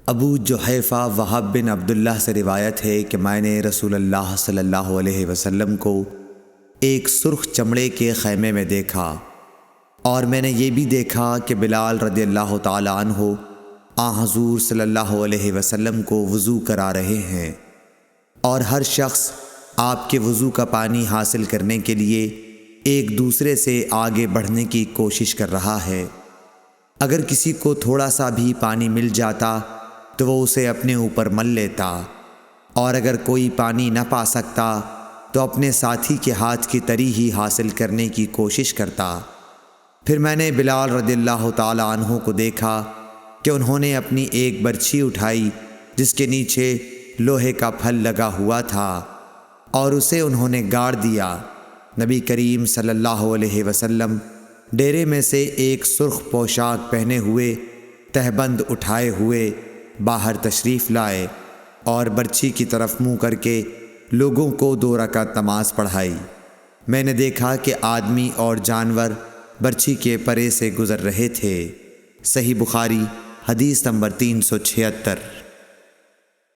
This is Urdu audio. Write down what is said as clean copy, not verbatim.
ابو جحیفہ وہب بن عبداللہ سے روایت ہے کہ میں نے رسول اللہ صلی اللہ علیہ وسلم کو ایک سرخ چمڑے کے خیمے میں دیکھا، اور میں نے یہ بھی دیکھا کہ بلال رضی اللہ تعالی عنہ حضور صلی اللہ علیہ وسلم کو وضو کرا رہے ہیں، اور ہر شخص آپ کے وضو کا پانی حاصل کرنے کے لیے ایک دوسرے سے آگے بڑھنے کی کوشش کر رہا ہے۔ اگر کسی کو تھوڑا سا بھی پانی مل جاتا تو وہ اسے اپنے اوپر مل لیتا، اور اگر کوئی پانی نہ پا سکتا تو اپنے ساتھی کے ہاتھ کی تری ہی حاصل کرنے کی کوشش کرتا۔ پھر میں نے بلال رضی اللہ تعالی عنہ کو دیکھا کہ انہوں نے اپنی ایک برچھی اٹھائی جس کے نیچے لوہے کا پھل لگا ہوا تھا، اور اسے انہوں نے گاڑ دیا۔ نبی کریم صلی اللہ علیہ وسلم ڈیرے میں سے ایک سرخ پوشاک پہنے ہوئے تہبند اٹھائے ہوئے باہر تشریف لائے، اور برچھی کی طرف منہ کر کے لوگوں کو 2 رکعت نماز پڑھائی۔ میں نے دیکھا کہ آدمی اور جانور برچھی کے پرے سے گزر رہے تھے۔ صحیح بخاری حدیث نمبر 376۔